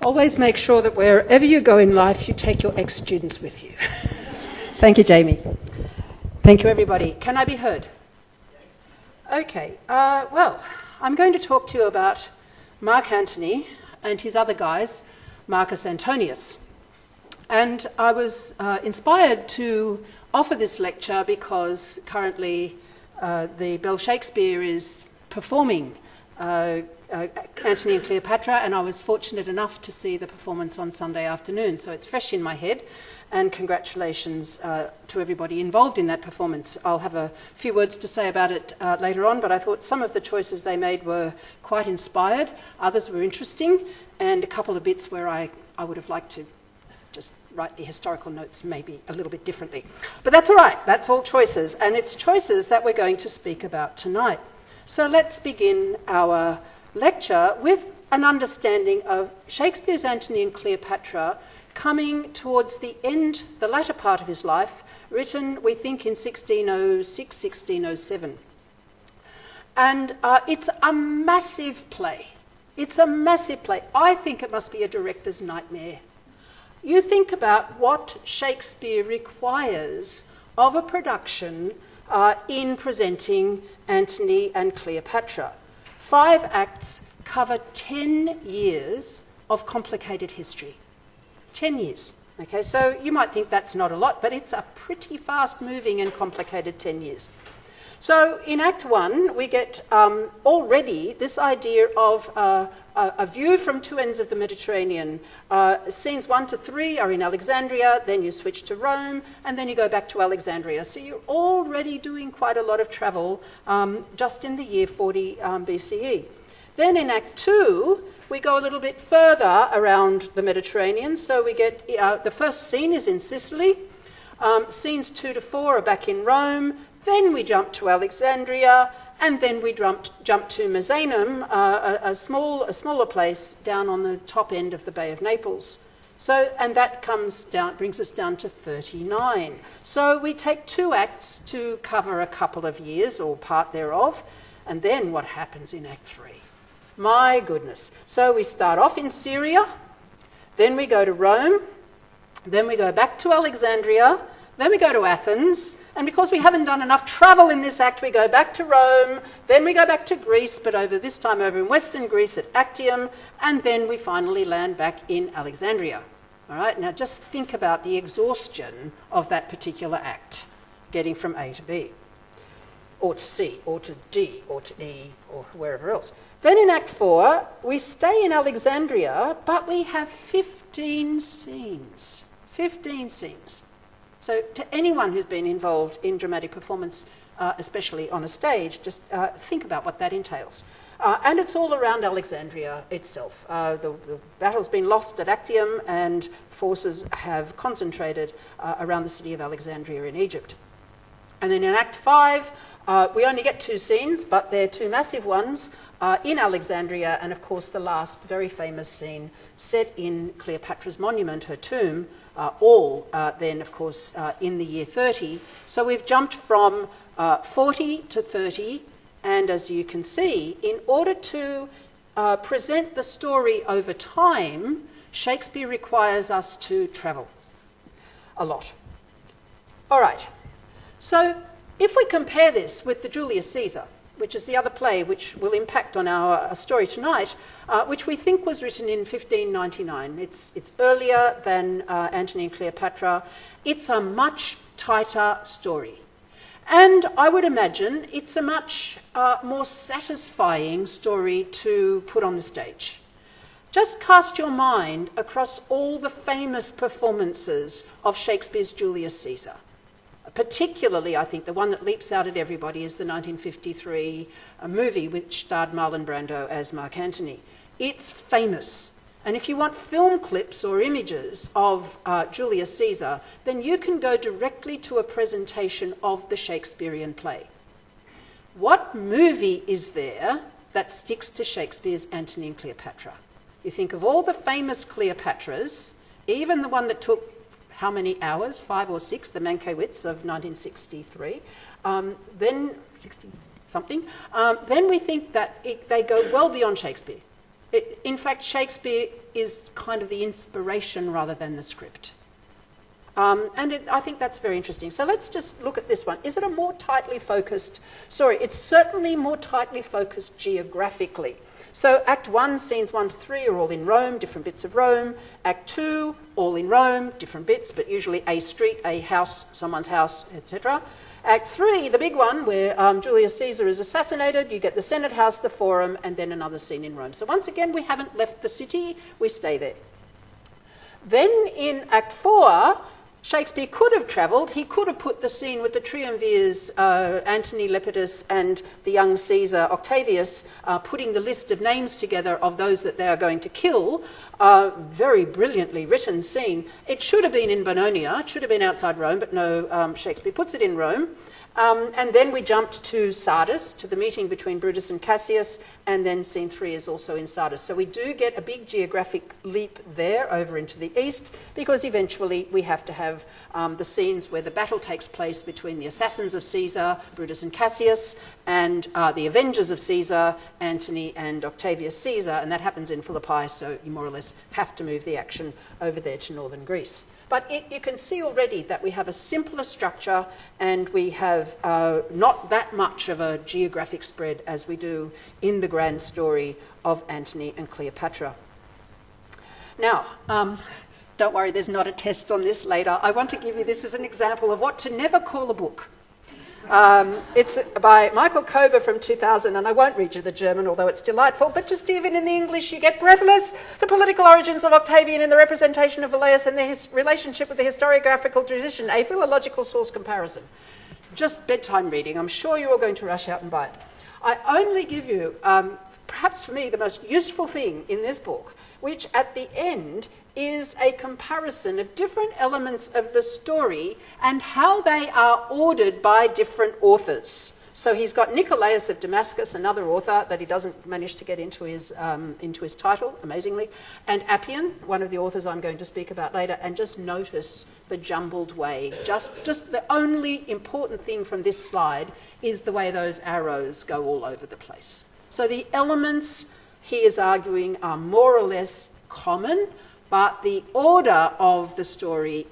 Always make sure that wherever you go in life, you take your ex-students with you. Thank you, Jamie. Thank you, everybody. Can I be heard? Yes. Okay. Well, I'm going to talk to you about Mark Antony and his other guys, Marcus Antonius. And I was inspired to offer this lecture because currently the Bell Shakespeare is performing Antony and Cleopatra, and I was fortunate enough to see the performance on Sunday afternoon, so it's fresh in my head, and congratulations to everybody involved in that performance. I'll have a few words to say about it later on, but I thought some of the choices they made were quite inspired, others were interesting, and a couple of bits where I would have liked to just write the historical notes maybe a little bit differently. But that's all right, that's all choices, and it's choices that we're going to speak about tonight. So let's begin our lecture with an understanding of Shakespeare's Antony and Cleopatra coming towards the end, the latter part of his life, written, we think, in 1606, 1607. And it's a massive play. It's a massive play. I think it must be a director's nightmare. You think about what Shakespeare requires of a production in presenting Antony and Cleopatra. 5 acts cover 10 years of complicated history. 10 years. Okay, so you might think that's not a lot, but it's a pretty fast-moving and complicated 10 years. So in Act 1, we get already this idea of a view from 2 ends of the Mediterranean. Scenes 1 to 3 are in Alexandria, then you switch to Rome, and then you go back to Alexandria. So you're already doing quite a lot of travel just in the year 40 BCE. Then in Act 2, we go a little bit further around the Mediterranean. So we get the first scene is in Sicily. Scenes 2 to 4 are back in Rome. Then we jump to Alexandria, and then we jump to Misenum, a smaller place down on the top end of the Bay of Naples. So, and that brings us down to 39. So we take 2 acts to cover a couple of years, or part thereof, and then what happens in Act 3? My goodness. So we start off in Syria, then we go to Rome, then we go back to Alexandria, then we go to Athens, and because we haven't done enough travel in this act, we go back to Rome, then we go back to Greece, but this time over in Western Greece at Actium, and then we finally land back in Alexandria. All right, now just think about the exhaustion of that particular act, getting from A to B, or to C, or to D, or to E, or wherever else. Then in Act 4, we stay in Alexandria, but we have 15 scenes. 15 scenes. So to anyone who's been involved in dramatic performance, especially on a stage, just think about what that entails. And it's all around Alexandria itself. The battle's been lost at Actium, and forces have concentrated around the city of Alexandria in Egypt. And then in Act 5, we only get 2 scenes, but they're 2 massive ones in Alexandria, and of course the last very famous scene set in Cleopatra's monument, her tomb, then, of course, in the year 30. So we've jumped from 40 to 30, and as you can see, in order to present the story over time, Shakespeare requires us to travel a lot. All right, so if we compare this with the Julius Caesar, which is the other play which will impact on our story tonight, which we think was written in 1599. It's earlier than Antony and Cleopatra. It's a much tighter story. And I would imagine it's a much more satisfying story to put on the stage. Just cast your mind across all the famous performances of Shakespeare's Julius Caesar. Particularly, I think, the one that leaps out at everybody is the 1953 movie which starred Marlon Brando as Mark Antony. It's famous. And if you want film clips or images of Julius Caesar, then you can go directly to a presentation of the Shakespearean play. What movie is there that sticks to Shakespeare's Antony and Cleopatra? You think of all the famous Cleopatras, even the one that took how many hours, 5 or 6, the Mankiewicz of 1963, then 60-something, then we think that they go well beyond Shakespeare. In fact, Shakespeare is kind of the inspiration rather than the script. I think that's very interesting. So let's just look at this one. Is it a more tightly focused story? It's certainly more tightly focused geographically. So Act 1, scenes 1 to 3 are all in Rome, different bits of Rome. Act 2, all in Rome, different bits, but usually a street, a house, someone's house, etc. Act 3, the big one, where Julius Caesar is assassinated, you get the Senate House, the Forum, and then another scene in Rome. So once again, we haven't left the city, we stay there. Then in Act 4, Shakespeare could have travelled. He could have put the scene with the triumvirs, Antony, Lepidus, and the young Caesar, Octavius, putting the list of names together of those that they are going to kill. Very brilliantly written scene. It should have been in Bononia. It should have been outside Rome, but no, Shakespeare puts it in Rome. And then we jumped to Sardis, to the meeting between Brutus and Cassius, and then scene 3 is also in Sardis. So we do get a big geographic leap there over into the east, because eventually we have to have the scenes where the battle takes place between the assassins of Caesar, Brutus and Cassius, and the avengers of Caesar, Antony and Octavius Caesar, and that happens in Philippi, so you more or less have to move the action over there to northern Greece. But you can see already that we have a simpler structure and we have not that much of a geographic spread as we do in the grand story of Antony and Cleopatra. Now, don't worry, there's not a test on this later. I want to give you this as an example of what to never call a book. It's by Michael Kober from 2000, and I won't read you the German, although it's delightful, but just even in the English you get breathless. The political origins of Octavian in the representation of Velleius and his relationship with the historiographical tradition, a philological source comparison. Just bedtime reading. I'm sure you're all going to rush out and buy it. I only give you, perhaps for me, the most useful thing in this book, which at the end is a comparison of different elements of the story and how they are ordered by different authors. So he's got Nicolaus of Damascus, another author that he doesn't manage to get into his title, amazingly, and Appian, one of the authors I'm going to speak about later, and just notice the jumbled way. Just the only important thing from this slide is the way those arrows go all over the place. So the elements, he is arguing, are more or less common, but the order of the story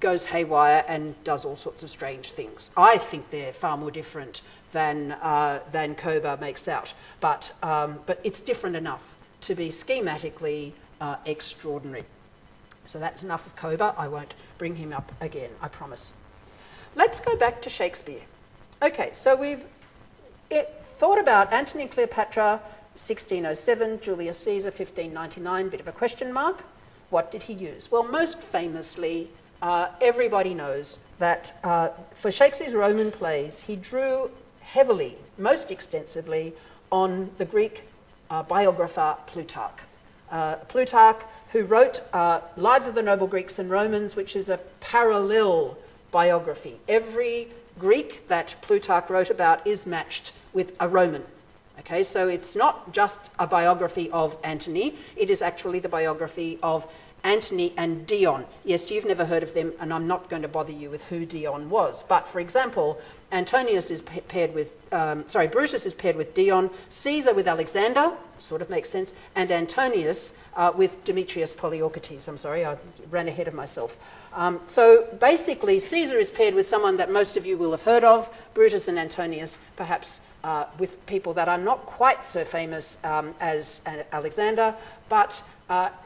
goes haywire and does all sorts of strange things. I think they're far more different than Kober makes out, but it's different enough to be schematically extraordinary. So that's enough of Kober. I won't bring him up again, I promise. Let's go back to Shakespeare. Okay, so we've thought about Antony and Cleopatra, 1607, Julius Caesar, 1599, bit of a question mark. What did he use? Well, most famously, everybody knows that for Shakespeare's Roman plays, he drew heavily, most extensively, on the Greek biographer Plutarch. Plutarch, who wrote Lives of the Noble Greeks and Romans, which is a parallel biography. Every Greek that Plutarch wrote about is matched with a Roman. Okay, so it's not just a biography of Antony, it is actually the biography of Antony and Dion. Yes, you've never heard of them, and I'm not going to bother you with who Dion was. But, for example, Antonius is paired with, Brutus is paired with Dion, Caesar with Alexander, sort of makes sense, and Antonius with Demetrius Poliorcetes. I'm sorry, I ran ahead of myself. So basically, Caesar is paired with someone that most of you will have heard of, Brutus and Antonius, perhaps with people that are not quite so famous as Alexander, but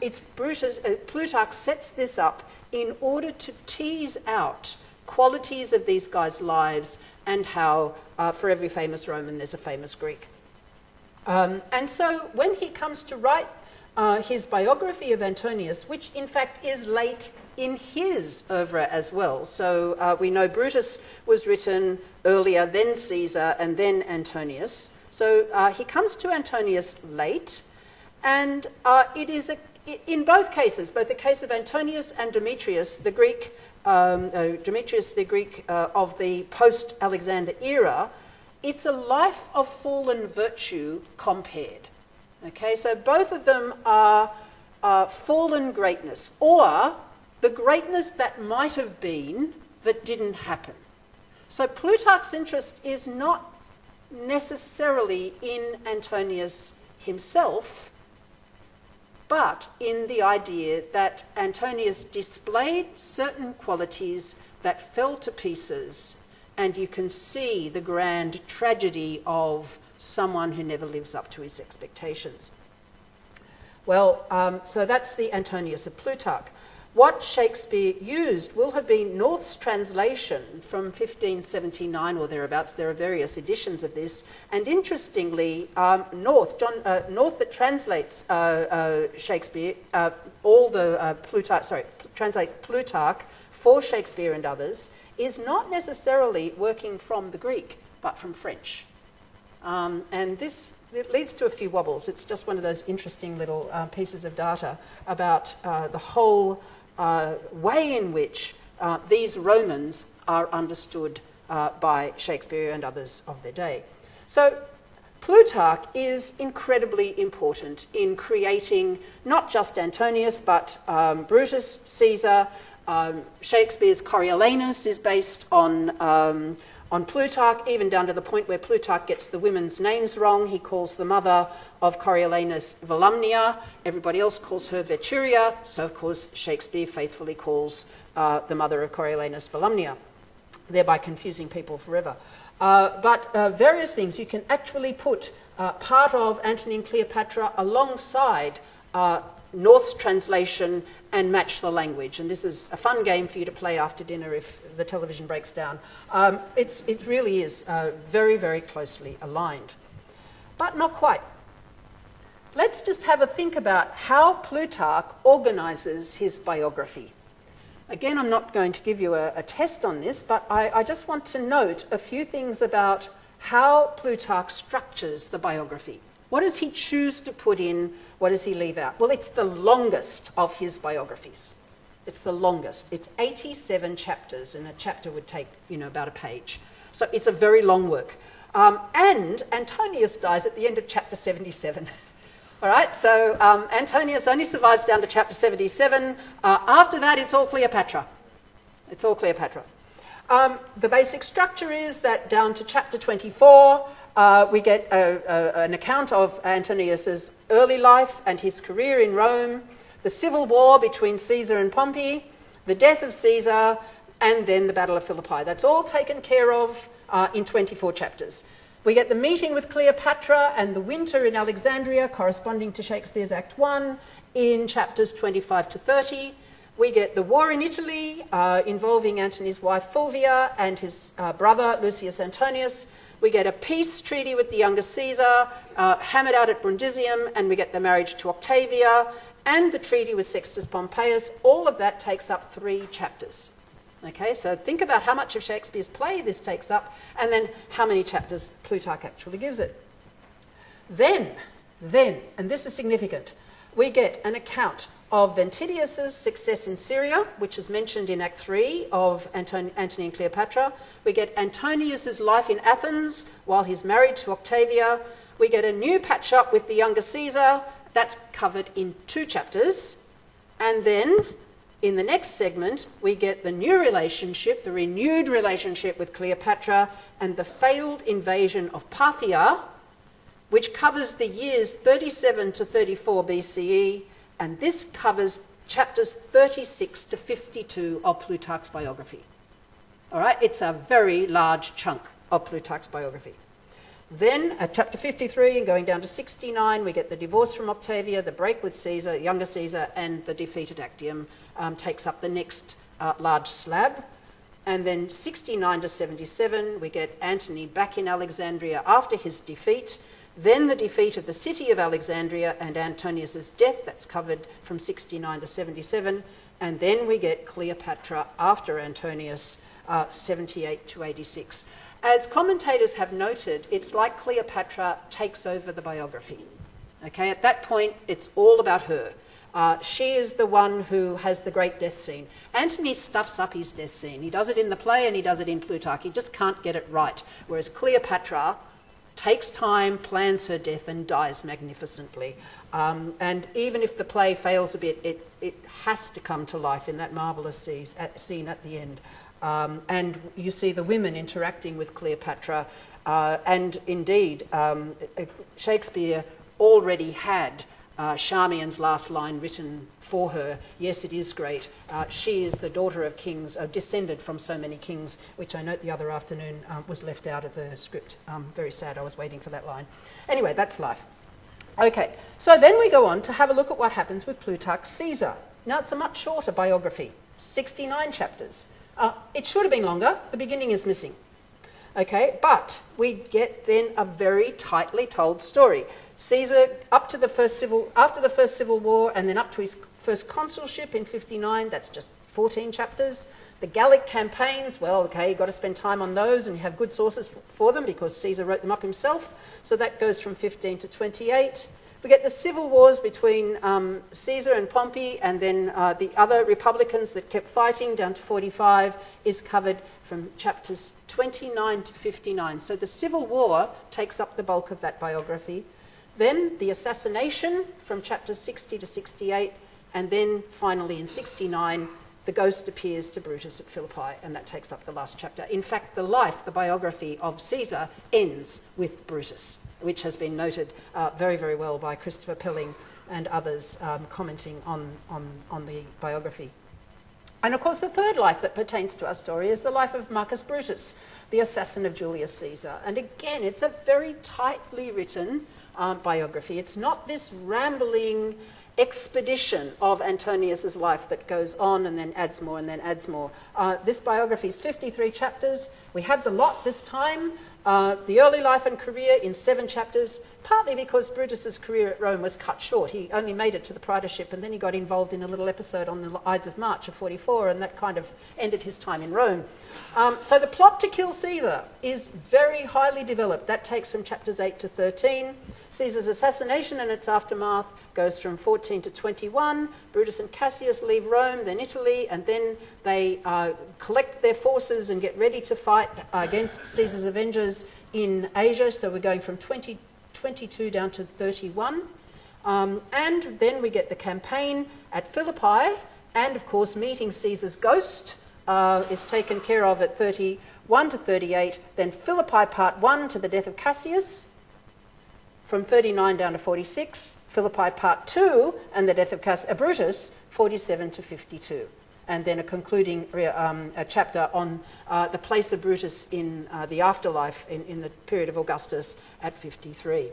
it's Brutus. Plutarch sets this up in order to tease out qualities of these guys' lives and how for every famous Roman there's a famous Greek. And so when he comes to write his biography of Antonius, which in fact is late in his oeuvre as well. So we know Brutus was written earlier, then Caesar, and then Antonius. So he comes to Antonius late, and it is in both cases, both the case of Antonius and Demetrius, the Greek, of the post-Alexander era, it's a life of fallen virtue compared. Okay, so both of them are fallen greatness, or the greatness that might have been that didn't happen. So Plutarch's interest is not necessarily in Antonius himself, but in the idea that Antonius displayed certain qualities that fell to pieces, and you can see the grand tragedy of someone who never lives up to his expectations. Well, so that's the Antonius of Plutarch. What Shakespeare used will have been North's translation from 1579 or thereabouts. There are various editions of this. And interestingly, North that translates Shakespeare, translates Plutarch for Shakespeare and others, is not necessarily working from the Greek, but from French. And this it leads to a few wobbles. It's just one of those interesting little pieces of data about the whole way in which these Romans are understood by Shakespeare and others of their day. So Plutarch is incredibly important in creating not just Antonius, but Brutus, Caesar. Shakespeare's Coriolanus is based on Plutarch, even down to the point where Plutarch gets the women's names wrong. He calls the mother of Coriolanus Volumnia. Everybody else calls her Veturia. So, of course, Shakespeare faithfully calls the mother of Coriolanus Volumnia, thereby confusing people forever. But various things. You can actually put part of Antony and Cleopatra alongside North's translation and match the language. And this is a fun game for you to play after dinner if the television breaks down. It really is very, very closely aligned. But not quite. Let's just have a think about how Plutarch organises his biography. Again, I'm not going to give you a test on this, but I just want to note a few things about how Plutarch structures the biography. What does he choose to put in? What does he leave out? Well, it's the longest of his biographies. It's the longest. It's 87 chapters, and a chapter would take, about a page. So it's a very long work. And Antonius dies at the end of chapter 77. All right, so Antonius only survives down to chapter 77. After that, it's all Cleopatra. It's all Cleopatra. The basic structure is that down to chapter 24, we get an account of Antonius's early life and his career in Rome, the civil war between Caesar and Pompey, the death of Caesar, and then the Battle of Philippi. That's all taken care of in 24 chapters. We get the meeting with Cleopatra and the winter in Alexandria, corresponding to Shakespeare's Act 1, in chapters 25 to 30. We get the war in Italy involving Antony's wife Fulvia and his brother Lucius Antonius. We get a peace treaty with the younger Caesar, hammered out at Brundisium, and we get the marriage to Octavia, and the treaty with Sextus Pompeius. All of that takes up 3 chapters. Okay, so think about how much of Shakespeare's play this takes up, and then how many chapters Plutarch actually gives it. Then, and this is significant, we get an account of Ventidius's success in Syria, which is mentioned in Act 3 of Antony and Cleopatra. We get Antonius's life in Athens while he's married to Octavia. We get a new patch-up with the younger Caesar. That's covered in 2 chapters. And then, in the next segment, we get the new relationship, the renewed relationship with Cleopatra, and the failed invasion of Parthia, which covers the years 37 to 34 BCE, and this covers chapters 36 to 52 of Plutarch's biography. All right, it's a very large chunk of Plutarch's biography. Then at chapter 53 and going down to 69, we get the divorce from Octavia, the break with Caesar, younger Caesar, and the defeat at Actium takes up the next large slab. And then 69 to 77, we get Antony back in Alexandria after his defeat. Then the defeat of the city of Alexandria and Antonius's death, that's covered from 69 to 77. And then we get Cleopatra after Antonius, 78 to 86. As commentators have noted, it's like Cleopatra takes over the biography. Okay, at that point, it's all about her. She is the one who has the great death scene. Antony stuffs up his death scene. He does it in the play and he does it in Plutarch. He just can't get it right. Whereas Cleopatra takes time, plans her death, and dies magnificently. And even if the play fails a bit, it has to come to life in that marvellous scene at the end. And you see the women interacting with Cleopatra. And indeed, Shakespeare already had Charmian's last line written for her. Yes, it is great. She is the daughter of kings, descended from so many kings, which I note the other afternoon was left out of the script. Very sad, I was waiting for that line. Anyway, that's life. Okay, so then we go on to have a look at what happens with Plutarch's Caesar. Now, it's a much shorter biography, 69 chapters. It should have been longer. The beginning is missing. Okay, but we get then a very tightly told story. Caesar, after the first civil war, and then up to his first consulship in 59, that's just 14 chapters. The Gallic campaigns, well, okay, you've got to spend time on those, and you have good sources for them because Caesar wrote them up himself. So that goes from 15 to 28. We get the civil wars between Caesar and Pompey, and then the other republicans that kept fighting down to 45 is covered from chapters 29 to 59. So the civil war takes up the bulk of that biography. Then the assassination from chapters 60 to 68, and then finally in 69, the ghost appears to Brutus at Philippi, and that takes up the last chapter. In fact, the biography of Caesar ends with Brutus, which has been noted very, very well by Christopher Pelling and others commenting on the biography. And of course, the third life that pertains to our story is the life of Marcus Brutus, the assassin of Julius Caesar. And again, it's a very tightly written biography. It's not this rambling expedition of Antonius's life that goes on and then adds more and then adds more. This biography is 53 chapters. We have the lot this time. The early life and career in 7 chapters, partly because Brutus's career at Rome was cut short. He only made it to the praetorship, and then he got involved in a little episode on the Ides of March of 44, and that kind of ended his time in Rome. So the plot to kill Caesar is very highly developed. That takes from chapters 8 to 13. Caesar's assassination and its aftermath goes from 14 to 21. Brutus and Cassius leave Rome, then Italy, and then they collect their forces and get ready to fight against Caesar's avengers in Asia. So we're going from 22 down to 31. And then we get the campaign at Philippi, and of course meeting Caesar's ghost is taken care of at 31 to 38. Then Philippi part 1 to the death of Cassius, from 39 down to 46. Philippi part 2 and the death of Brutus, 47 to 52. And then a concluding a chapter on the place of Brutus in the afterlife in the period of Augustus at 53.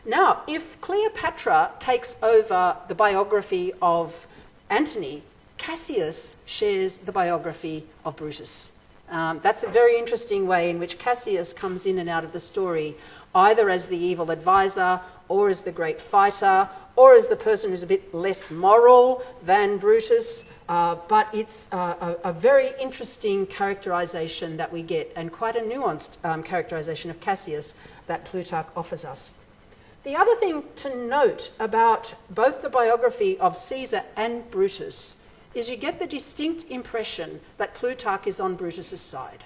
Now, if Cleopatra takes over the biography of Antony, Cassius shares the biography of Brutus. That's a very interesting way in which Cassius comes in and out of the story, either as the evil advisor, or as the great fighter, or as the person who's a bit less moral than Brutus. But it's a very interesting characterization that we get, and quite a nuanced characterization of Cassius that Plutarch offers us. The other thing to note about both the biography of Caesar and Brutus is you get the distinct impression that Plutarch is on Brutus's side.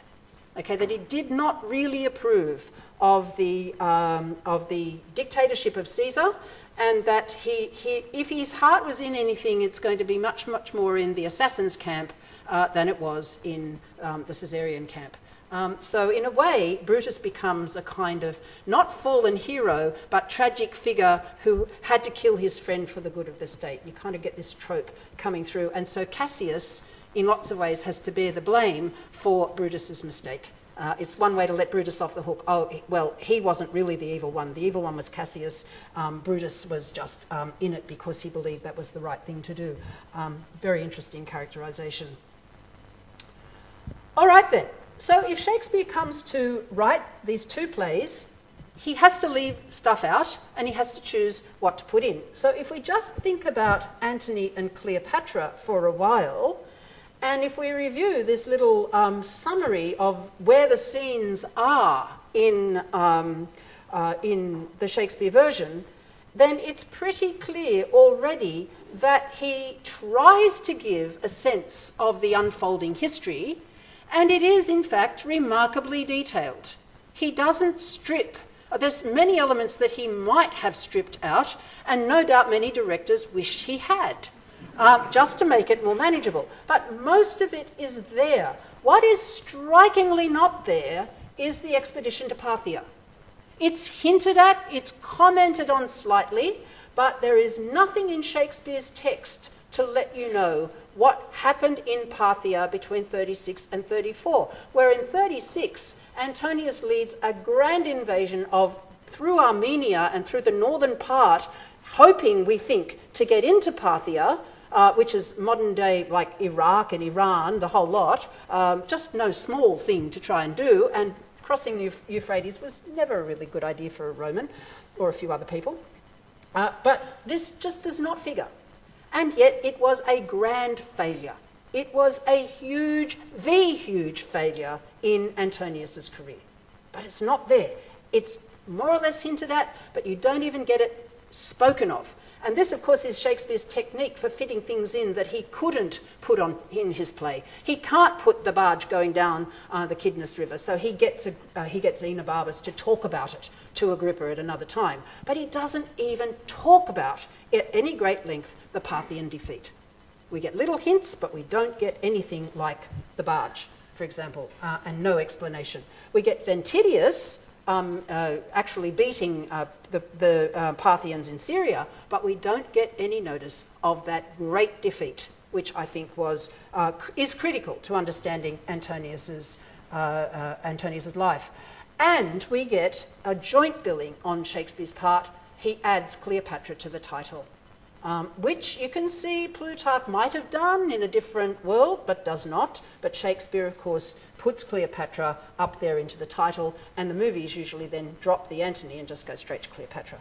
Okay, that he did not really approve of the dictatorship of Caesar, and that if his heart was in anything, it's going to be much, much more in the assassin's camp than it was in the Caesarian camp. So in a way, Brutus becomes a kind of not fallen hero, but tragic figure who had to kill his friend for the good of the state. You kind of get this trope coming through. And so Cassius, in lots of ways, has to bear the blame for Brutus's mistake. It's one way to let Brutus off the hook. Oh, well, he wasn't really the evil one. The evil one was Cassius. Brutus was just in it because he believed that was the right thing to do. Very interesting characterization. All right, then. So if Shakespeare comes to write these 2 plays, he has to leave stuff out and he has to choose what to put in. So if we just think about Antony and Cleopatra for a while, and if we review this little summary of where the scenes are in the Shakespeare version, then it's pretty clear already that he tries to give a sense of the unfolding history, and it is, in fact, remarkably detailed. He doesn't strip. There's many elements that he might have stripped out, and no doubt many directors wished he had, just to make it more manageable. But most of it is there. What is strikingly not there is the expedition to Parthia. It's hinted at, it's commented on slightly, but there is nothing in Shakespeare's text to let you know what happened in Parthia between 36 and 34, where in 36, Antonius leads a grand invasion through Armenia and through the northern part, hoping, we think, to get into Parthia, which is modern day like Iraq and Iran, the whole lot, just no small thing to try and do, and crossing the Euphrates was never a really good idea for a Roman or a few other people. But this just does not figure. And yet it was a grand failure. It was the huge failure in Antonius's career. But it's not there. It's more or less hinted at, but you don't even get it spoken of. And this, of course, is Shakespeare's technique for fitting things in that he couldn't put on in his play. He can't put the barge going down the Kidnus River, so he gets Aenobarbus to talk about it to Agrippa at another time. But he doesn't even talk about, at any great length, the Parthian defeat. We get little hints, but we don't get anything like the barge, for example, and no explanation. We get Ventidius actually beating the Parthians in Syria, but we don't get any notice of that great defeat, which I think is critical to understanding Antonius's life. And we get a joint billing on Shakespeare's part. He adds Cleopatra to the title, which you can see Plutarch might have done in a different world, but does not. But Shakespeare, of course, puts Cleopatra up there into the title, and the movies usually then drop the Antony and just go straight to Cleopatra.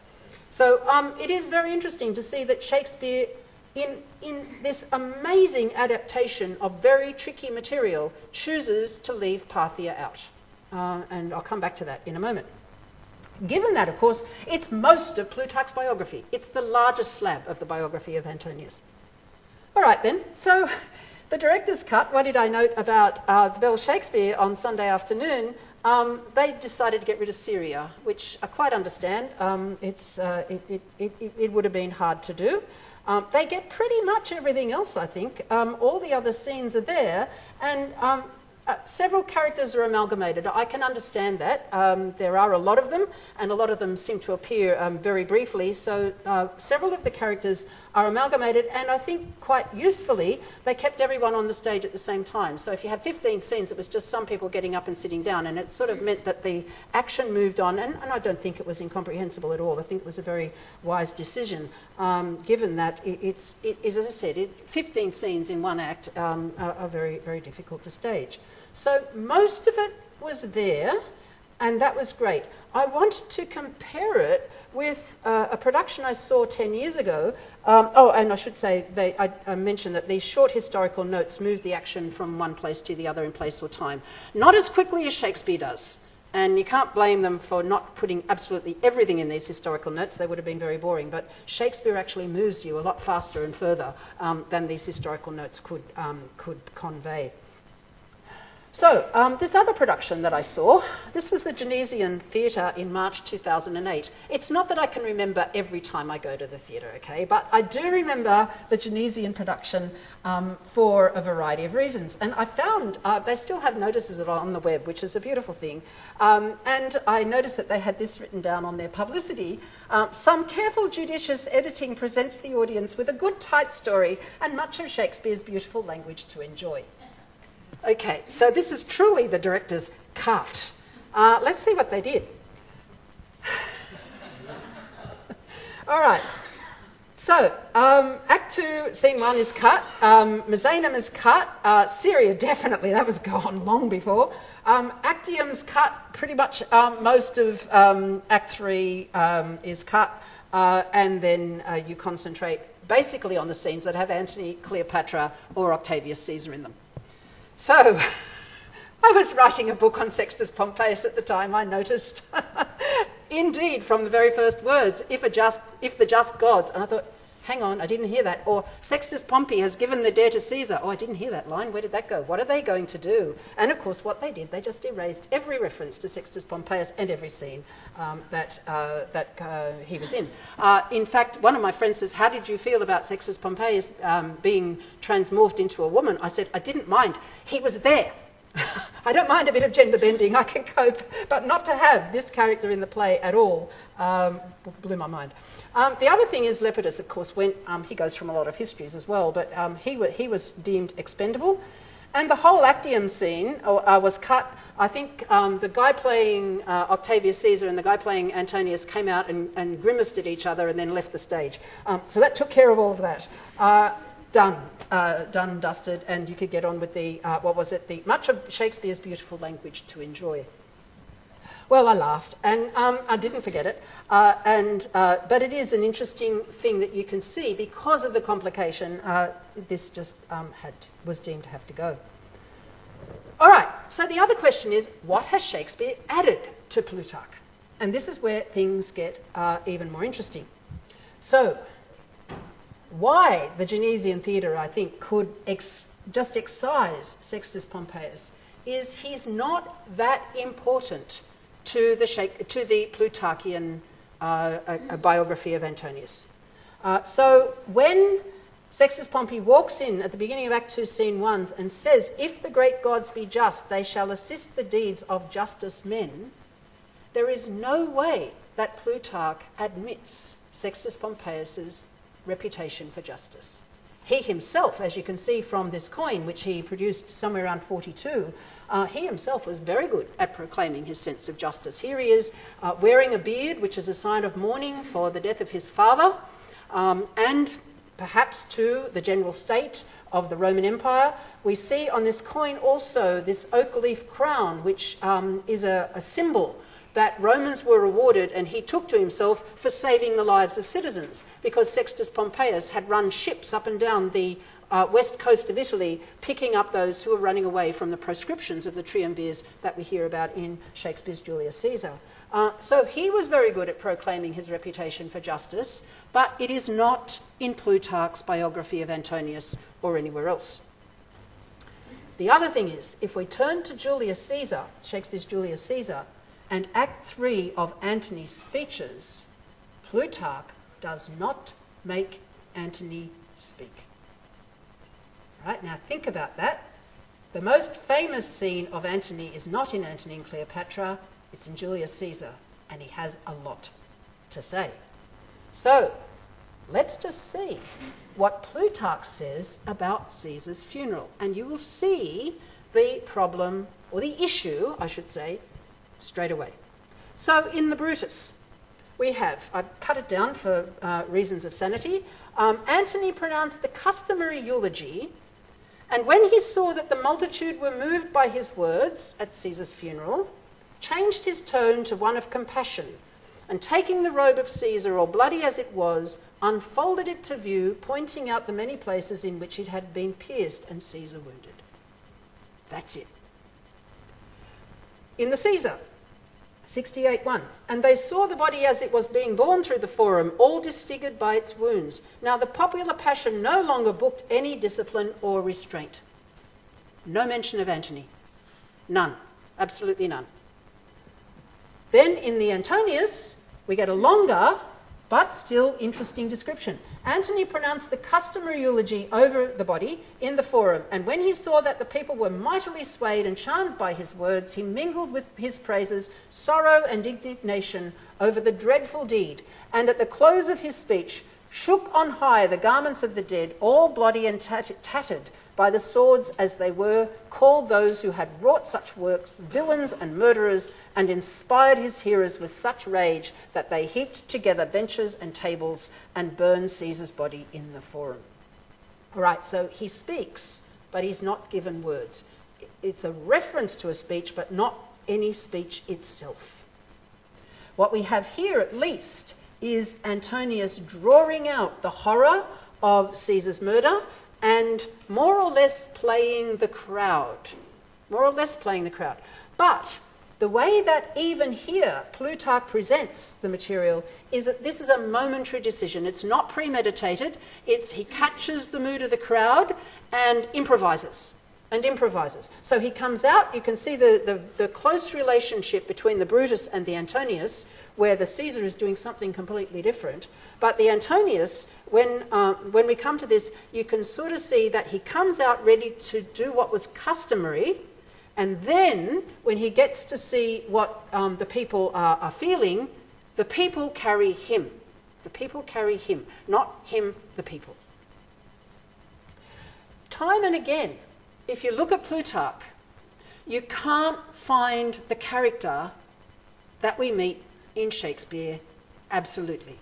So it is very interesting to see that Shakespeare, in this amazing adaptation of very tricky material, chooses to leave Parthia out. And I'll come back to that in a moment. Given that, of course, it's most of Plutarch's biography. It's the largest slab of the biography of Antonius. All right, then. So the director's cut, what did I note about the Bell Shakespeare on Sunday afternoon? They decided to get rid of Syria, which I quite understand. It would have been hard to do. They get pretty much everything else, I think. All the other scenes are there, and several characters are amalgamated. I can understand that. There are a lot of them, and a lot of them seem to appear very briefly. So several of the characters are amalgamated, and I think quite usefully, they kept everyone on the stage at the same time. So if you had 15 scenes, it was just some people getting up and sitting down, and it sort of meant that the action moved on, and I don't think it was incomprehensible at all. I think it was a very wise decision, given that it is, as I said, 15 scenes in one act are very, very difficult to stage. So most of it was there, and that was great. I wanted to compare it with a production I saw 10 years ago. And I should say, I mentioned that these short historical notes move the action from one place to the other in place or time. Not as quickly as Shakespeare does. And you can't blame them for not putting absolutely everything in these historical notes. They would have been very boring. But Shakespeare actually moves you a lot faster and further than these historical notes could convey. So, this other production that I saw, this was the Geneva Theatre in March 2008. It's not that I can remember every time I go to the theatre, okay, but I do remember the Genesian production for a variety of reasons. And I found they still have notices on the web, which is a beautiful thing. And I noticed that they had this written down on their publicity. Some careful, judicious editing presents the audience with a good, tight story and much of Shakespeare's beautiful language to enjoy. Okay, so this is truly the director's cut. Let's see what they did. All right. So, Act 2, Scene 1 is cut. Misenum is cut. Syria, definitely, that was gone long before. Actium's cut. Pretty much most of Act 3 is cut. And then you concentrate basically on the scenes that have Antony, Cleopatra, or Octavius Caesar in them. So, I was writing a book on Sextus Pompeius at the time, I noticed. Indeed, from the very first words, if the just gods, and I thought, hang on, I didn't hear that. Or Sextus Pompey has given the dare to Caesar. Oh, I didn't hear that line. Where did that go? What are they going to do? And of course, what they did, they just erased every reference to Sextus Pompeius and every scene that he was in. In fact, one of my friends says, how did you feel about Sextus Pompeius being transmorphed into a woman? I said, I didn't mind. He was there. I don't mind a bit of gender bending, I can cope, but not to have this character in the play at all blew my mind. The other thing is Lepidus, of course, he goes from a lot of histories as well, but he was deemed expendable. And the whole Actium scene was cut. I think the guy playing Octavius Caesar and the guy playing Antonius came out and grimaced at each other and then left the stage. So that took care of all of that. Done, dusted, and you could get on with the, much of Shakespeare's beautiful language to enjoy. Well, I laughed, and I didn't forget it, but it is an interesting thing that you can see because of the complication. This just was deemed to have to go. All right, so the other question is, what has Shakespeare added to Plutarch? And this is where things get even more interesting. So, why the Geneva Theatre, I think, could just excise Sextus Pompeius is he's not that important to the Plutarchian biography of Antonius. So when Sextus Pompey walks in at the beginning of Act 2, Scene 1 and says, "If the great gods be just, they shall assist the deeds of justice men," there is no way that Plutarch admits Sextus Pompeius's reputation for justice. He himself, as you can see from this coin, which he produced somewhere around 42, he himself was very good at proclaiming his sense of justice. Here he is wearing a beard, which is a sign of mourning for the death of his father, and perhaps to the general state of the Roman Empire. We see on this coin also this oak leaf crown, which is a symbol that Romans were rewarded, and he took to himself for saving the lives of citizens, because Sextus Pompeius had run ships up and down the west coast of Italy, picking up those who were running away from the proscriptions of the triumvirs that we hear about in Shakespeare's Julius Caesar. So he was very good at proclaiming his reputation for justice, but it is not in Plutarch's biography of Antonius or anywhere else. The other thing is, if we turn to Julius Caesar, Shakespeare's Julius Caesar, and Act 3 of Antony's speeches, Plutarch does not make Antony speak. Right, now think about that. The most famous scene of Antony is not in Antony and Cleopatra, it's in Julius Caesar, and he has a lot to say. So, let's just see what Plutarch says about Caesar's funeral, and you will see the problem, or the issue, I should say, straight away. So, in the Brutus, we have, I've cut it down for reasons of sanity, Antony pronounced the customary eulogy, and when he saw that the multitude were moved by his words at Caesar's funeral, changed his tone to one of compassion, and taking the robe of Caesar, all bloody as it was, unfolded it to view, pointing out the many places in which it had been pierced and Caesar wounded. That's it. In the Caesar, 68:1, and they saw the body as it was being borne through the forum, all disfigured by its wounds. Now the popular passion no longer booked any discipline or restraint. No mention of Antony. None. Absolutely none. Then in the Antonius, we get a longer but still interesting description. Antony pronounced the customary eulogy over the body in the forum, and when he saw that the people were mightily swayed and charmed by his words, he mingled with his praises sorrow and indignation over the dreadful deed, and at the close of his speech shook on high the garments of the dead, all bloody and tattered by the swords as they were, called those who had wrought such works villains and murderers, and inspired his hearers with such rage that they heaped together benches and tables and burned Caesar's body in the forum. All right, so he speaks, but he's not given words. It's a reference to a speech, but not any speech itself. What we have here, at least, is Antonius drawing out the horror of Caesar's murder and more or less playing the crowd. But the way that even here Plutarch presents the material is that this is a momentary decision. It's not premeditated. He catches the mood of the crowd and improvises. So he comes out, you can see the close relationship between the Brutus and the Antonius, where the Caesar is doing something completely different. But the Antonius, when we come to this, you can sort of see that he comes out ready to do what was customary, And then, when he gets to see what the people are feeling, the people carry him. The people carry him, not him, the people. Time and again, if you look at Plutarch, you can't find the character that we meet in Shakespeare absolutely.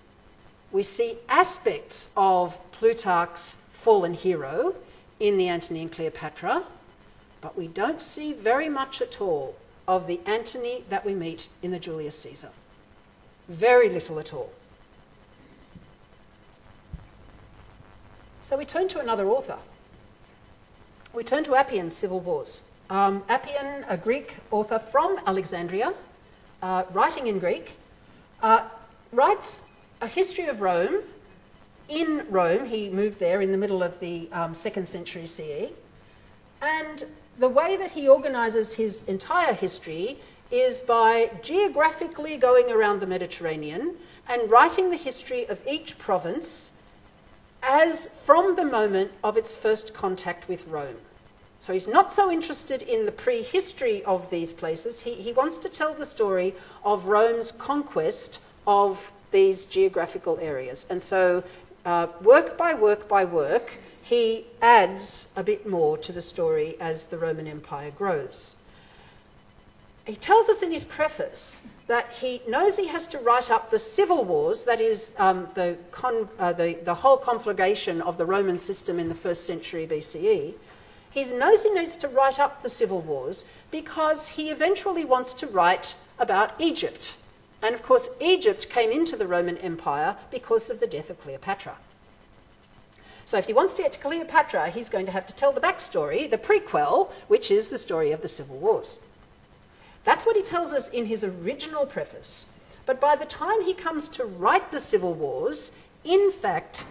We see aspects of Plutarch's fallen hero in the Antony and Cleopatra, but we don't see very much at all of the Antony that we meet in the Julius Caesar. Very little at all. So we turn to another author. We turn to Appian's Civil Wars. Appian, a Greek author from Alexandria, writing in Greek, writes a history of Rome. In Rome, he moved there in the middle of the 2nd century CE, and the way that he organises his entire history is by geographically going around the Mediterranean and writing the history of each province as from the moment of its first contact with Rome. So he's not so interested in the prehistory of these places. He wants to tell the story of Rome's conquest of these geographical areas. And so work by work by work, he adds a bit more to the story as the Roman Empire grows. He tells us in his preface that he knows he has to write up the civil wars, that is the whole conflagration of the Roman system in the 1st century BCE. He knows he needs to write up the civil wars because he eventually wants to write about Egypt. And of course, Egypt came into the Roman Empire because of the death of Cleopatra. So if he wants to get to Cleopatra, he's going to have to tell the backstory, the prequel, which is the story of the civil wars. That's what he tells us in his original preface. But by the time he comes to write the civil wars, in fact,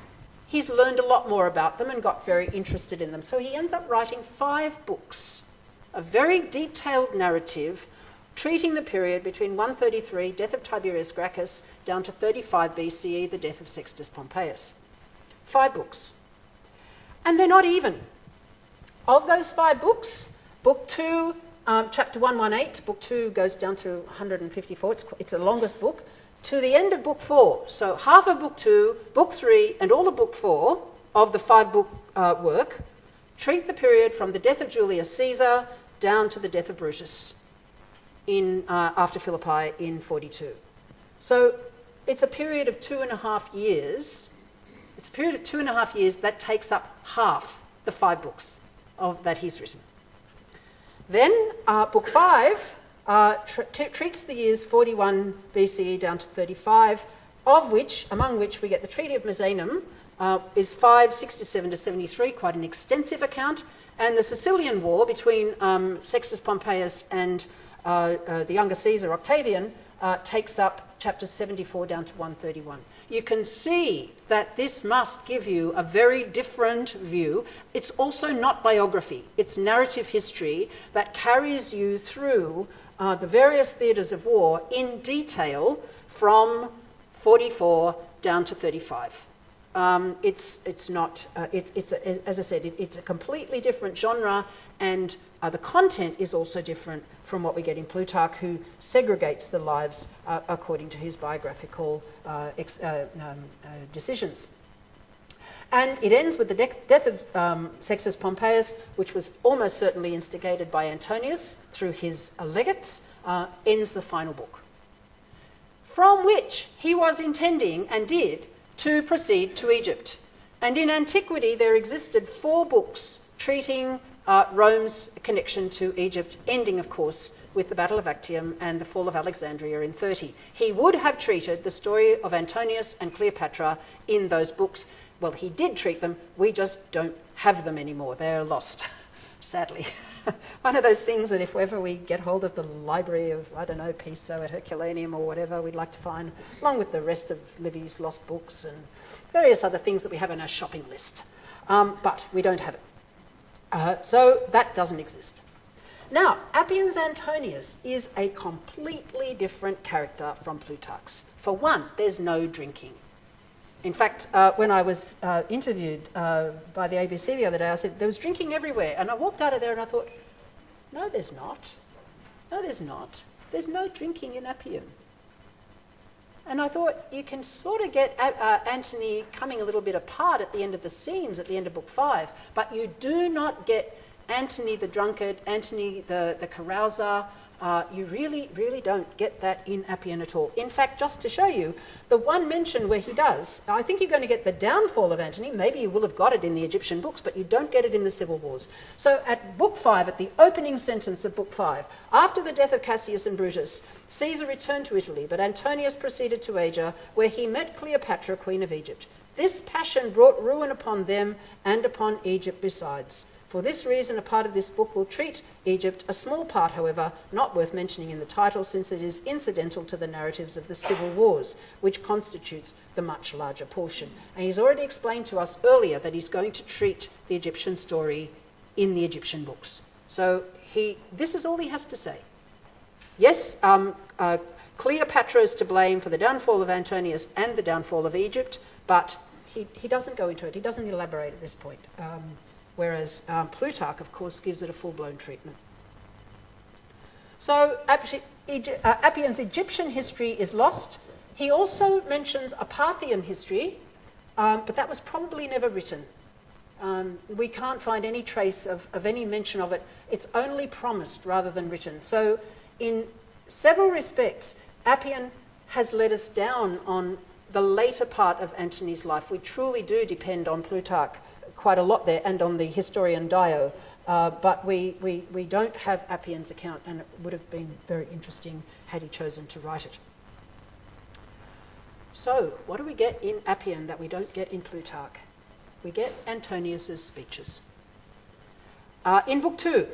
he's learned a lot more about them and got very interested in them. So he ends up writing 5 books, a very detailed narrative treating the period between 133, death of Tiberius Gracchus, down to 35 BCE, the death of Sextus Pompeius. 5 books. And they're not even. Of those 5 books, book 2, chapter 118, book 2 goes down to 154, it's the longest book, to the end of book 4. So half of book 2, book 3, and all of book 4 of the 5-book work treat the period from the death of Julius Caesar down to the death of Brutus after Philippi in 42. So it's a period of 2.5 years. It's a period of 2.5 years that takes up half the 5 books that he's written. Then book 5 treats the years 41 BCE down to 35, among which we get the Treaty of Misenum, is 567 to 73, quite an extensive account, and the Sicilian War between Sextus Pompeius and the younger Caesar, Octavian, takes up chapters 74 down to 131. You can see that this must give you a very different view. It's also not biography. It's narrative history that carries you through the various theatres of war in detail from 44 down to 35. As I said, it's a completely different genre, and the content is also different from what we get in Plutarch, who segregates the lives according to his biographical decisions. And it ends with the death of Sextus Pompeius, which was almost certainly instigated by Antonius through his legates, ends the final book, from which he was intending, and did, to proceed to Egypt. And in antiquity there existed 4 books treating Rome's connection to Egypt, ending, of course, with the Battle of Actium and the fall of Alexandria in 30. He would have treated the story of Antonius and Cleopatra in those books. Well, he did treat them, we just don't have them anymore. They're lost, sadly. One of those things that if ever we get hold of the library of, I don't know, Piso at Herculaneum or whatever, we'd like to find, along with the rest of Livy's lost books and various other things that we have on our shopping list. But we don't have it. So that doesn't exist. Now, Appian's Antonius is a completely different character from Plutarch's. For one, there's no drinking. In fact, when I was interviewed by the ABC the other day, I said there was drinking everywhere. And I walked out of there and I thought, No, there's not. No, there's not. There's no drinking in Appian. And I thought you can sort of get Antony coming a little bit apart at the end of the scenes, at the end of Book 5, but you do not get Antony the drunkard, Antony the carouser. You really, really don't get that in Appian at all. In fact, just to show you, the one mention where he does, I think you're going to get the downfall of Antony. Maybe you will have got it in the Egyptian books, but you don't get it in the civil wars. So at Book 5, at the opening sentence of Book 5, after the death of Cassius and Brutus, Caesar returned to Italy, but Antonius proceeded to Asia, where he met Cleopatra, queen of Egypt. This passion brought ruin upon them and upon Egypt besides. For this reason, a part of this book will treat Egypt, a small part, however, not worth mentioning in the title, since it is incidental to the narratives of the civil wars, which constitutes the much larger portion. And he's already explained to us earlier that he's going to treat the Egyptian story in the Egyptian books. So this is all he has to say. Yes, Cleopatra is to blame for the downfall of Antonius and the downfall of Egypt, but he doesn't go into it. He doesn't elaborate at this point. Whereas Plutarch, of course, gives it a full-blown treatment. So Appian's Egyptian history is lost. He also mentions a Parthian history, but that was probably never written. We can't find any trace of any mention of it. It's only promised rather than written. So in several respects, Appian has let us down on the later part of Antony's life. We truly do depend on Plutarch quite a lot there, and on the historian Dio, but we don't have Appian's account, and it would have been very interesting had he chosen to write it. So, what do we get in Appian that we don't get in Plutarch? We get Antonius's speeches. In Book 2,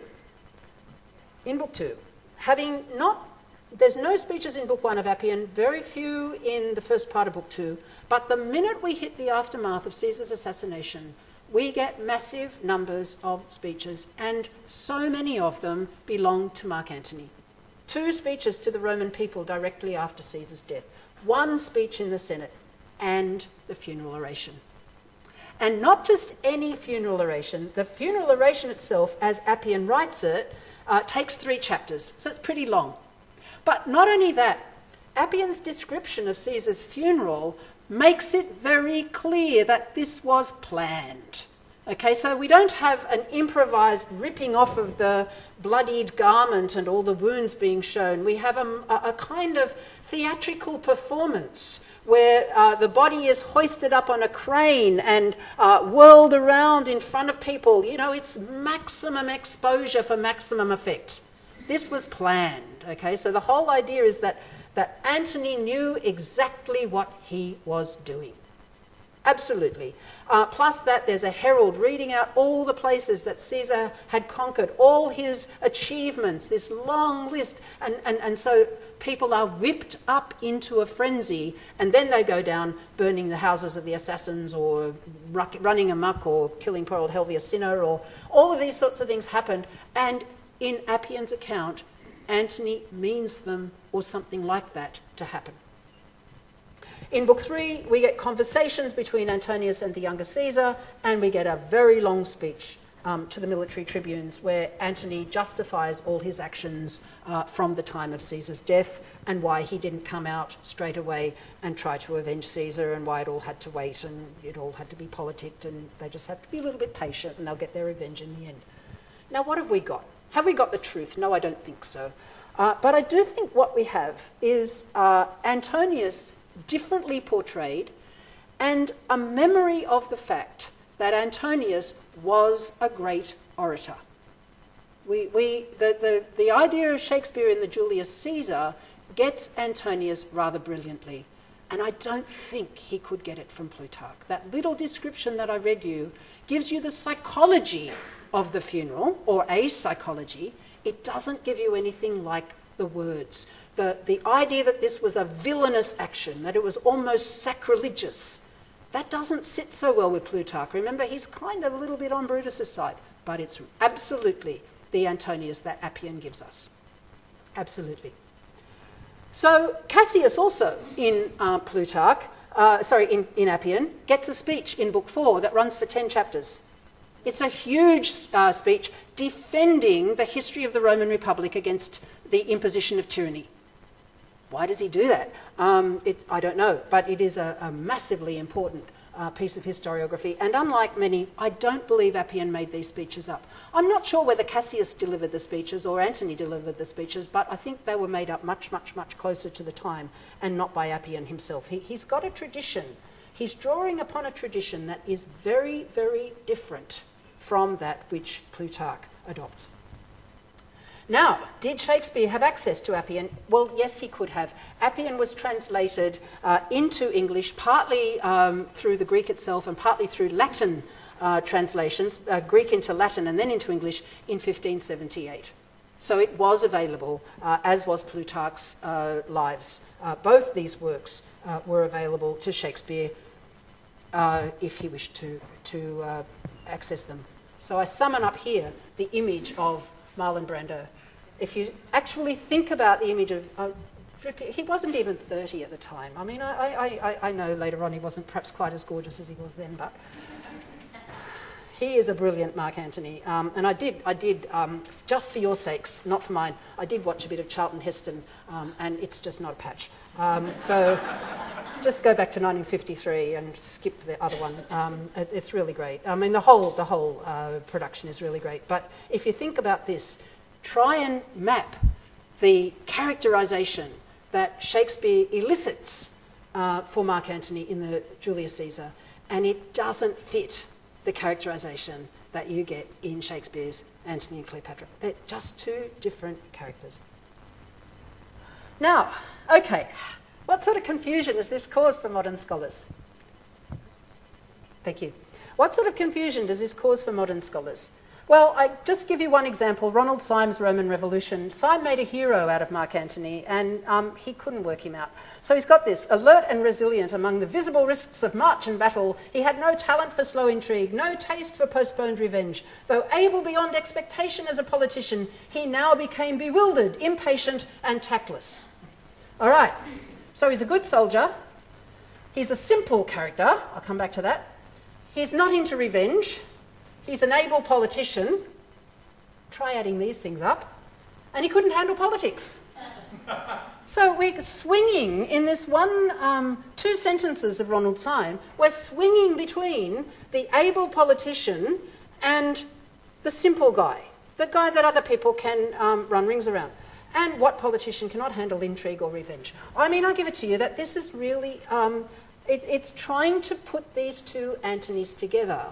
there's no speeches in Book 1 of Appian, very few in the first part of Book 2, but the minute we hit the aftermath of Caesar's assassination, we get massive numbers of speeches, and so many of them belong to Mark Antony. 2 speeches to the Roman people directly after Caesar's death, 1 speech in the Senate, and the funeral oration. And not just any funeral oration, the funeral oration itself, as Appian writes it, takes 3 chapters, so it's pretty long. But not only that, Appian's description of Caesar's funeral makes it very clear that this was planned. Okay, so we don't have an improvised ripping off of the bloodied garment and all the wounds being shown. We have a kind of theatrical performance where the body is hoisted up on a crane and whirled around in front of people. You know, it's maximum exposure for maximum effect. This was planned, okay? So the whole idea is that Antony knew exactly what he was doing. Absolutely. Plus that there's a herald reading out all the places that Caesar had conquered, all his achievements, this long list. And so people are whipped up into a frenzy, and then they go down burning the houses of the assassins, or running amok, or killing poor old Helvia Cinna, or all of these sorts of things happened. And in Appian's account, Antony means them, or something like that, to happen. In Book 3, we get conversations between Antonius and the younger Caesar, and we get a very long speech to the military tribunes where Antony justifies all his actions from the time of Caesar's death, and why he didn't come out straight away and try to avenge Caesar, and why it all had to wait, and it all had to be politicked, and they just have to be a little bit patient, and they'll get their revenge in the end. Now, what have we got? Have we got the truth? No, I don't think so. But I do think what we have is Antonius differently portrayed, and a memory of the fact that Antonius was a great orator. The idea of Shakespeare in the Julius Caesar gets Antonius rather brilliantly, and I don't think he could get it from Plutarch. That little description that I read you gives you the psychology of the funeral, or a psychology. It doesn't give you anything like the words. The idea that this was a villainous action, that it was almost sacrilegious, that doesn't sit so well with Plutarch. Remember, he's kind of a little bit on Brutus' side, but it's absolutely the Antonius that Appian gives us. Absolutely. So Cassius also in in Appian, gets a speech in Book 4 that runs for 10 chapters. It's a huge speech defending the history of the Roman Republic against the imposition of tyranny. Why does he do that? I don't know, but it is a massively important piece of historiography. And unlike many, I don't believe Appian made these speeches up. I'm not sure whether Cassius delivered the speeches or Antony delivered the speeches, but I think they were made up much, much, much closer to the time and not by Appian himself. He's got a tradition. He's drawing upon a tradition that is very, very different from that which Plutarch adopts. Now, did Shakespeare have access to Appian? Well, yes, he could have. Appian was translated into English, partly through the Greek itself and partly through Latin translations, Greek into Latin and then into English in 1578. So it was available, as was Plutarch's Lives. Both these works were available to Shakespeare if he wished to access them. So I summon up here the image of Marlon Brando. If you actually think about the image of, he wasn't even 30 at the time. I mean, I know later on he wasn't perhaps quite as gorgeous as he was then, but he is a brilliant Mark Antony. And I did just for your sakes, not for mine, I did watch a bit of Charlton Heston, and it's just not a patch. So just go back to 1953 and skip the other one. It's really great. I mean, the whole production is really great. But if you think about this, try and map the characterization that Shakespeare elicits for Mark Antony in the Julius Caesar, and it doesn't fit the characterization that you get in Shakespeare's Antony and Cleopatra. They're just two different characters. Now, okay, what sort of confusion has this caused for modern scholars? Thank you. What sort of confusion does this cause for modern scholars? Well, I just give you one example. Ronald Slimes' Roman Revolution. Syme made a hero out of Mark Antony, and he couldn't work him out. So he's got this: alert and resilient among the visible risks of march and battle, he had no talent for slow intrigue, no taste for postponed revenge. Though able beyond expectation as a politician, he now became bewildered, impatient, and tactless. All right, so he's a good soldier. He's a simple character. I'll come back to that. He's not into revenge. He's an able politician. Try adding these things up. And he couldn't handle politics. So we're swinging in this two sentences of Ronald Syme, we're swinging between the able politician and the simple guy, the guy that other people can run rings around. And what politician cannot handle intrigue or revenge? I mean, I'll give it to you that this is really, it's trying to put these two Antonys together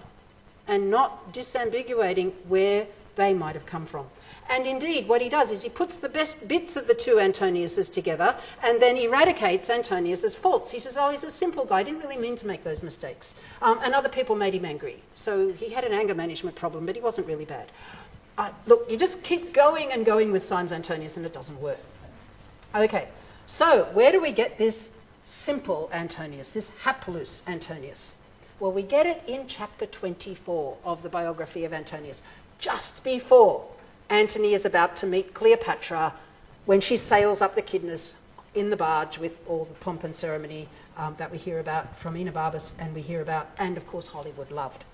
and not disambiguating where they might have come from. And indeed, what he does is he puts the best bits of the two Antoniuses together and then eradicates Antonius's faults. He says, oh, he's a simple guy, didn't really mean to make those mistakes. And other people made him angry. So he had an anger management problem, but he wasn't really bad. Look, you just keep going and going with Syme's Antonius and it doesn't work. Okay, so where do we get this simple Antonius, this hapless Antonius? Well, we get it in chapter 24 of the biography of Antonius, just before Antony is about to meet Cleopatra when she sails up the Cydnus in the barge with all the pomp and ceremony that we hear about from Enobarbus and we hear about, and of course Hollywood loved.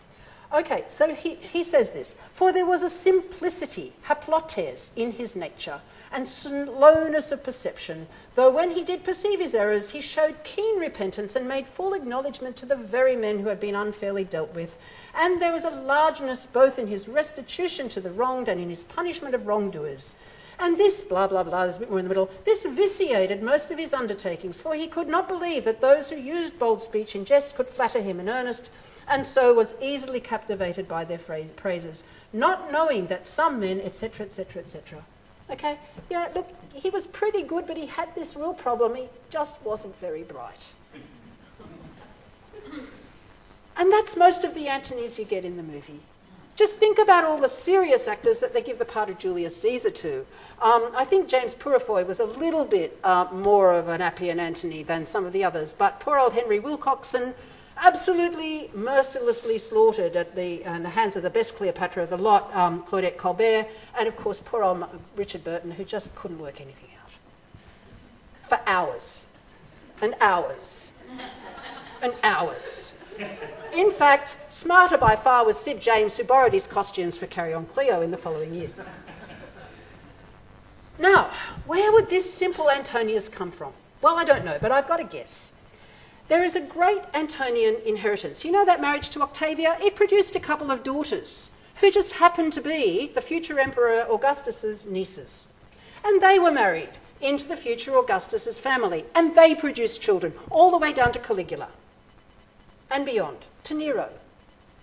Okay, so he says this: for there was a simplicity, haplotes, in his nature, and slowness of perception, though when he did perceive his errors, he showed keen repentance and made full acknowledgement to the very men who had been unfairly dealt with. And there was a largeness both in his restitution to the wronged and in his punishment of wrongdoers. And this, blah, blah, blah, there's a bit more in the middle, this vitiated most of his undertakings, for he could not believe that those who used bold speech in jest could flatter him in earnest, and so was easily captivated by their praises, not knowing that some men, etc., etc., etc. Okay, yeah, look, he was pretty good, but he had this real problem. He just wasn't very bright. And that's most of the Antonys you get in the movie. Just think about all the serious actors that they give the part of Julius Caesar to. I think James Purefoy was a little bit more of an Appian Antony than some of the others, but poor old Henry Wilcoxon, absolutely mercilessly slaughtered in the hands of the best Cleopatra of the lot, Claudette Colbert, and of course poor old Richard Burton, who just couldn't work anything out. For hours, and hours, and hours. In fact, smarter by far was Sid James, who borrowed his costumes for Carry On Cleo in the following year. Now, where would this Simple Antonius come from? Well, I don't know, but I've got a guess. There is a great Antonian inheritance. You know that marriage to Octavia? It produced a couple of daughters who just happened to be the future Emperor Augustus's nieces. And they were married into the future Augustus's family, and they produced children all the way down to Caligula and beyond, to Nero.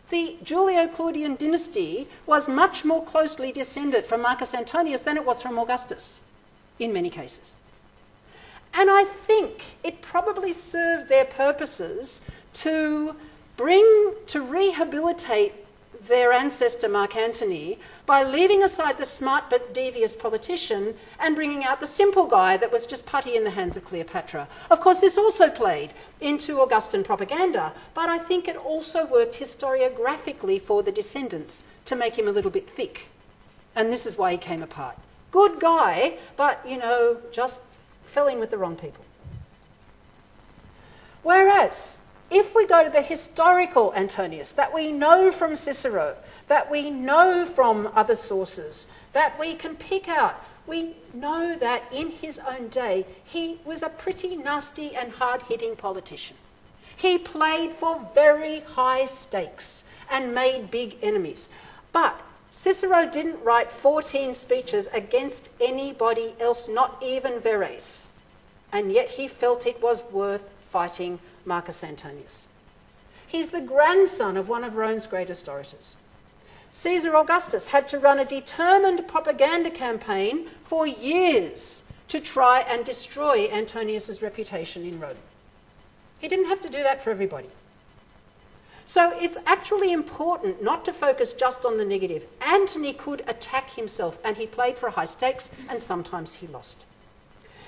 The Julio-Claudian dynasty was much more closely descended from Marcus Antonius than it was from Augustus, in many cases. And I think it probably served their purposes to rehabilitate their ancestor Mark Antony by leaving aside the smart but devious politician and bringing out the simple guy that was just putty in the hands of Cleopatra. Of course, this also played into Augustan propaganda, but I think it also worked historiographically for the descendants to make him a little bit thick. And this is why he came apart. Good guy, but, you know, just fell in with the wrong people. Whereas, if we go to the historical Antonius that we know from Cicero, that we know from other sources, that we can pick out, we know that in his own day he was a pretty nasty and hard-hitting politician. He played for very high stakes and made big enemies. But Cicero didn't write 14 speeches against anybody else, not even Verres, and yet he felt it was worth fighting Marcus Antonius. He's the grandson of one of Rome's greatest orators. Caesar Augustus had to run a determined propaganda campaign for years to try and destroy Antonius's reputation in Rome. He didn't have to do that for everybody. So it's actually important not to focus just on the negative. Antony could attack himself, and he played for high stakes, and sometimes he lost.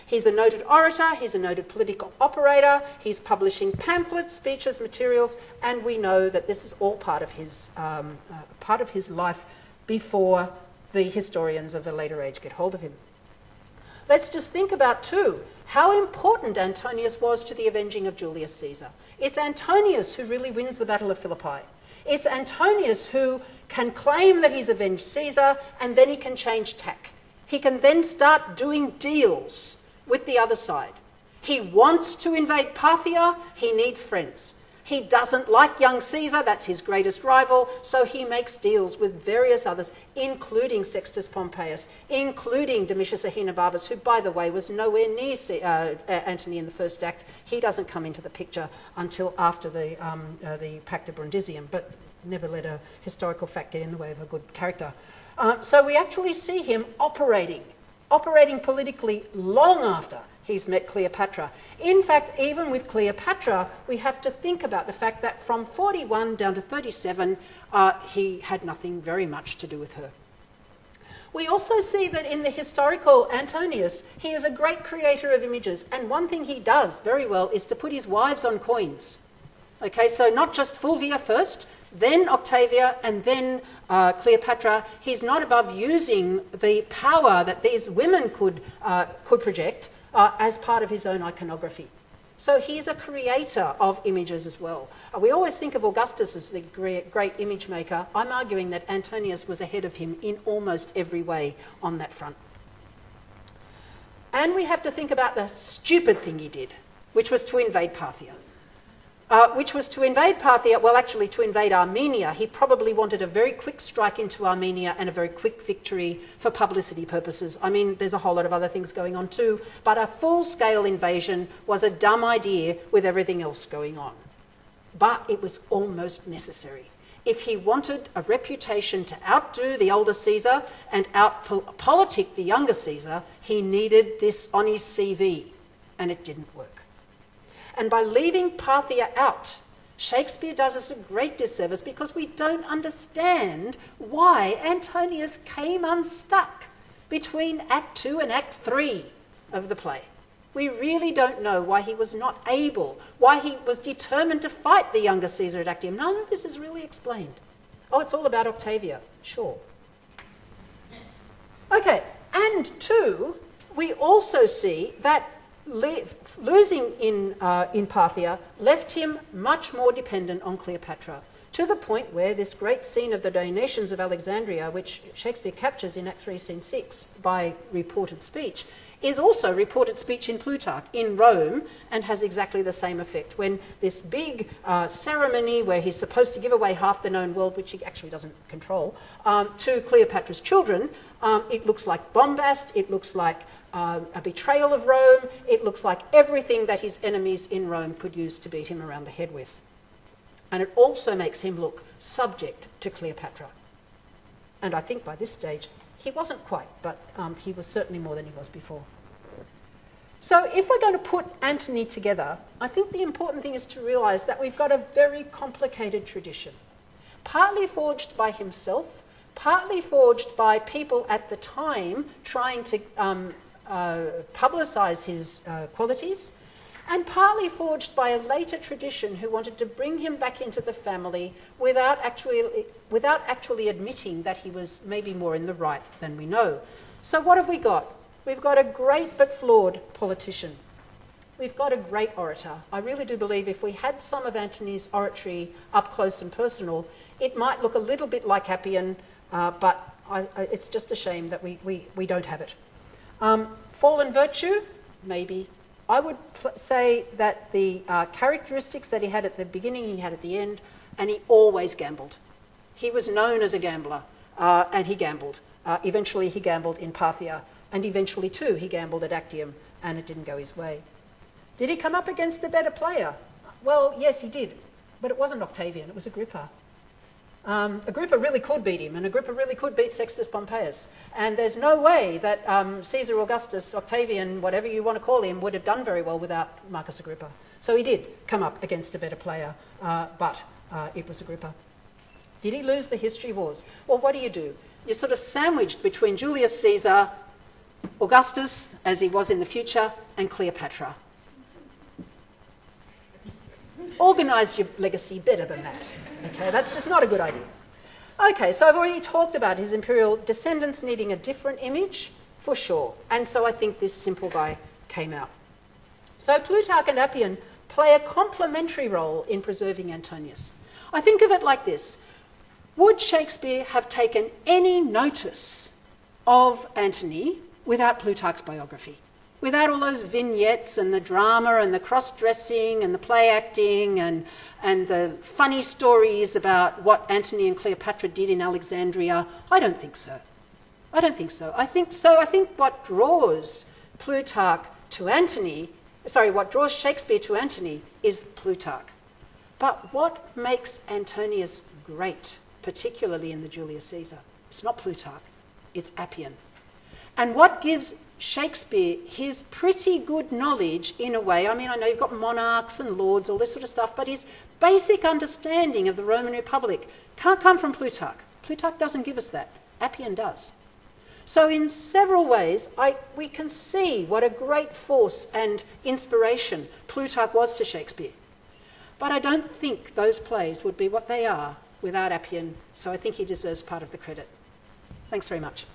He's a noted orator, he's a noted political operator, he's publishing pamphlets, speeches, materials, and we know that this is all part of his life before the historians of a later age get hold of him. Let's just think about, too, how important Antonius was to the avenging of Julius Caesar. It's Antonius who really wins the Battle of Philippi. It's Antonius who can claim that he's avenged Caesar, and then he can change tack. He can then start doing deals with the other side. He wants to invade Parthia, he needs friends. He doesn't like young Caesar, that's his greatest rival, so he makes deals with various others, including Sextus Pompeius, including Domitius Ahenobarbus, who, by the way, was nowhere near Antony in the first act. He doesn't come into the picture until after the Pact of Brundisium, but never let a historical fact get in the way of a good character. So we actually see him operating politically long after he's met Cleopatra. In fact, even with Cleopatra, we have to think about the fact that from 41 down to 37, he had nothing very much to do with her. We also see that in the historical Antonius, he is a great creator of images, and one thing he does very well is to put his wives on coins. Okay, so not just Fulvia first, then Octavia, and then Cleopatra. He's not above using the power that these women could project as part of his own iconography. So he's a creator of images as well. We always think of Augustus as the great image maker. I'm arguing that Antonius was ahead of him in almost every way on that front. And we have to think about the stupid thing he did, which was to invade Parthia. Well, actually to invade Armenia. He probably wanted a very quick strike into Armenia and a very quick victory for publicity purposes. I mean, there's a whole lot of other things going on too, but a full-scale invasion was a dumb idea with everything else going on. But it was almost necessary. If he wanted a reputation to outdo the older Caesar and out-politic the younger Caesar, he needed this on his CV, and it didn't work. And by leaving Parthia out, Shakespeare does us a great disservice because we don't understand why Antonius came unstuck between Act 2 and Act 3 of the play. We really don't know why he was not able, why he was determined to fight the younger Caesar at Actium. None of this is really explained. Oh, it's all about Octavia, sure. Okay, and two, we also see that losing in Parthia left him much more dependent on Cleopatra, to the point where this great scene of the donations of Alexandria, which Shakespeare captures in Act 3, Scene 6 by reported speech, is also reported speech in Plutarch in Rome, and has exactly the same effect. When this big ceremony where he's supposed to give away half the known world, which he actually doesn't control, to Cleopatra's children, it looks like bombast, it looks like a betrayal of Rome, it looks like everything that his enemies in Rome could use to beat him around the head with. And it also makes him look subject to Cleopatra. And I think by this stage, he wasn't quite, but he was certainly more than he was before. So if we're going to put Antony together, I think the important thing is to realise that we've got a very complicated tradition, partly forged by himself, partly forged by people at the time trying to publicise his qualities, and partly forged by a later tradition who wanted to bring him back into the family without actually admitting that he was maybe more in the right than we know. So what have we got? We've got a great but flawed politician. We've got a great orator. I really do believe if we had some of Antony's oratory up close and personal, it might look a little bit like Appian, but it's just a shame that we don't have it. Fallen virtue? Maybe. I would say that the characteristics that he had at the beginning, he had at the end, and he always gambled. He was known as a gambler, and he gambled. Eventually he gambled in Parthia, and eventually too he gambled at Actium, and it didn't go his way. Did he come up against a better player? Well, yes, he did, but it wasn't Octavian, it was Agrippa. Agrippa really could beat him, and Agrippa really could beat Sextus Pompeius. And there's no way that Caesar Augustus, Octavian, whatever you want to call him, would have done very well without Marcus Agrippa. So he did come up against a better player, but it was Agrippa. Did he lose the history wars? Well, what do? You're sort of sandwiched between Julius Caesar, Augustus, as he was in the future, and Cleopatra. Organise your legacy better than that. Okay, that's just not a good idea. Okay, so I've already talked about his imperial descendants needing a different image, for sure. And so I think this simple guy came out. So Plutarch and Appian play a complementary role in preserving Antonius. I think of it like this. Would Shakespeare have taken any notice of Antony without Plutarch's biography? Without all those vignettes and the drama and the cross-dressing and the play acting and the funny stories about what Antony and Cleopatra did in Alexandria? I don't think so. I don't think so. I think what draws what draws Shakespeare to Antony is Plutarch. But what makes Antonius great, particularly in the Julius Caesar? It's not Plutarch, it's Appian. And what gives Shakespeare his pretty good knowledge in a way, I mean, I know you've got monarchs and lords, all this sort of stuff, but his basic understanding of the Roman Republic can't come from Plutarch. Plutarch doesn't give us that. Appian does. So in several ways, we can see what a great force and inspiration Plutarch was to Shakespeare. But I don't think those plays would be what they are without Appian, so I think he deserves part of the credit. Thanks very much.